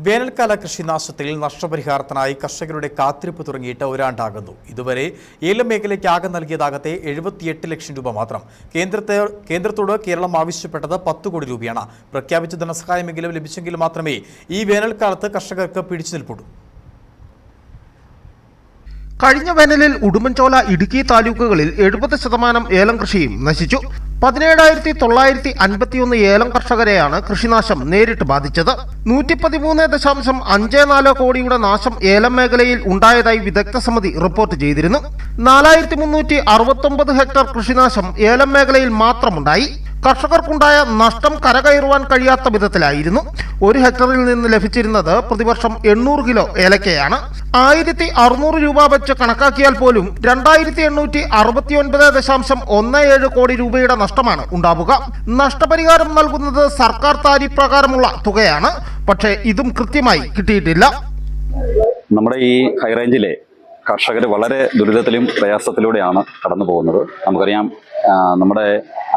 വേനൽക്കാല കൃഷിനാശത്തിൽ നഷ്ടപരിഹാരത്തിനായി കർഷകരുടെ കാത്തിരിപ്പ് തുടങ്ങിയിട്ട് ഒരാണ്ടാകുന്നു. ഇതുവരെ ഏലം മേഖലയ്ക്ക് ആകെ നൽകിയതാകട്ടെ 78 ലക്ഷം രൂപ മാത്രം. കേന്ദ്രത്തോട് കേരളം ആവശ്യപ്പെട്ടത് 10 കോടി രൂപയാണ്. പ്രഖ്യാപിച്ച ധനസഹായമെങ്കിലും ലഭിച്ചെങ്കിൽ മാത്രമേ ഈ വേനൽക്കാലത്ത് കർഷകർക്ക് പിടിച്ചു നിൽപ്പുള്ളൂ. കഴിഞ്ഞ വേനലിൽ ഉടുമ്പൻചോല, ഇടുക്കി താലൂക്കുകളിൽ 70% ഏലം കൃഷിയും നശിച്ചു. 17,951 ഏലം കർഷകരെയാണ് കൃഷിനാശം നേരിട്ട് ബാധിച്ചത്. 113.54 കോടിയുടെ നാശം ഏലം മേഖലയിൽ ഉണ്ടായതായി വിദഗ്ധ സമിതി റിപ്പോർട്ട് ചെയ്തിരുന്നു. 4,369 ഹെക്ടർ കൃഷിനാശം ഏലം മേഖലയിൽ മാത്രമുണ്ടായി. കർഷകർക്കുണ്ടായ നഷ്ടം കരകയറുവാൻ കഴിയാത്ത വിധത്തിലായിരുന്നു. 1 ഹെക്ടറിൽ നിന്ന് ലഭിച്ചിരുന്നത് പ്രതിവർഷം 800 കിലോ ഏലക്കയാണ്. 1,600 രൂപ വെച്ച് കണക്കാക്കിയാൽ പോലും 2,869.17 കോടി രൂപയുടെ നഷ്ടമാണ് ഉണ്ടാവുക. നഷ്ടപരിഹാരം നൽകുന്നത് സർക്കാർ താരിഫ് പ്രകാരമുള്ള തുകയാണ്. പക്ഷേ ഇതും കൃത്യമായി കിട്ടിയിട്ടില്ല. നമ്മുടെ ഈ ഹൈറേഞ്ചിലെ കർഷകർ വളരെ ദുരിതത്തിലും പ്രയാസത്തിലൂടെയാണ് കടന്നു പോകുന്നത്. നമുക്കറിയാം, നമ്മുടെ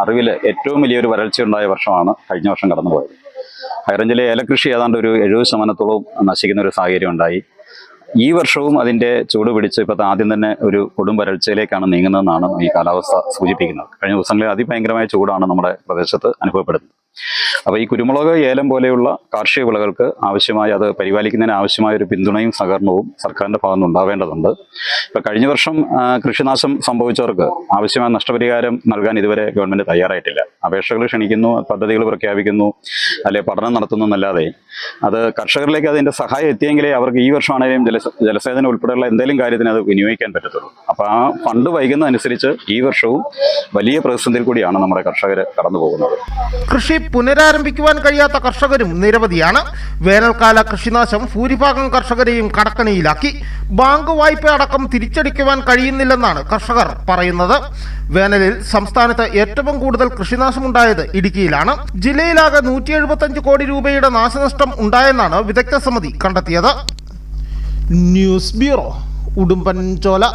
അറിവിൽ ഏറ്റവും വലിയൊരു വരൾച്ചയുണ്ടായ വർഷമാണ് കഴിഞ്ഞ വർഷം കടന്നുപോയത്. ഹൈറേഞ്ചിലെ ഏലകൃഷി ഏതാണ്ട് ഒരു 70% നശിക്കുന്ന ഒരു സാഹചര്യം ഉണ്ടായി. ഈ വർഷവും അതിൻ്റെ ചൂട് പിടിച്ച് ഇപ്പോഴത്തെ ആദ്യം തന്നെ ഒരു കൊടും വരൾച്ചയിലേക്കാണ് നീങ്ങുന്നതെന്നാണ് ഈ കാലാവസ്ഥ സൂചിപ്പിക്കുന്നത്. കഴിഞ്ഞ ദിവസങ്ങളിൽ അതിഭയങ്കരമായ ചൂടാണ് നമ്മുടെ പ്രദേശത്ത് അനുഭവപ്പെടുന്നത്. അപ്പോൾ ഈ കുരുമുളക്, ഏലം പോലെയുള്ള കാർഷിക വിളകൾക്ക് ആവശ്യമായ, അത് പരിപാലിക്കുന്നതിന് ആവശ്യമായ ഒരു പിന്തുണയും സഹകരണവും സർക്കാരിൻ്റെ ഭാഗത്ത് ഉണ്ടാവേണ്ടതുണ്ട്. ഇപ്പോൾ കഴിഞ്ഞ വർഷം കൃഷിനാശം സംഭവിച്ചവർക്ക് ആവശ്യമായ നഷ്ടപരിഹാരം നൽകാൻ ഇതുവരെ ഗവൺമെൻറ് തയ്യാറായിട്ടില്ല. അപേക്ഷകൾ ക്ഷണിക്കുന്നു, പദ്ധതികൾ പ്രഖ്യാപിക്കുന്നു, അല്ലെങ്കിൽ പഠനം നടത്തുന്നു എന്നല്ലാതെ അത് കർഷകരിലേക്ക് അതിൻ്റെ സഹായം എത്തിയെങ്കിലേ അവർക്ക് ഈ വർഷമാണെങ്കിലും ജലസേചനം ഉൾപ്പെടെയുള്ള എന്തെങ്കിലും കാര്യത്തിന് അത് വിനിയോഗിക്കാൻ പറ്റത്തുള്ളൂ. അപ്പോൾ ആ ഫണ്ട് വൈകുന്നതനുസരിച്ച് ഈ വർഷവും വലിയ പ്രതിസന്ധിയിൽ കൂടിയാണ് നമ്മുടെ കർഷകർ കടന്നു പോകുന്നത്. കൃഷി പുനരാരംഭിക്കുവാൻ കഴിയാത്ത കർഷകരും നിരവധിയാണ്. വേനൽക്കാല കൃഷിനാശം ഭൂരിഭാഗം കർഷകരെയും കടക്കണിയിലാക്കി. ബാങ്ക് വായ്പ അടക്കം തിരിച്ചടിക്കുവാൻ കഴിയുന്നില്ലെന്നാണ് കർഷകർ പറയുന്നത്. വേനലിൽ സംസ്ഥാനത്ത് ഏറ്റവും കൂടുതൽ കൃഷിനാശമുണ്ടായത് ഇടുക്കിയിലാണ്. ജില്ലയിലാകെ 175 കോടി രൂപയുടെ നാശനഷ്ടം ഉണ്ടായെന്നാണ് വിദഗ്ധ സമിതി കണ്ടെത്തിയത്. News bureau, Udumbanchola.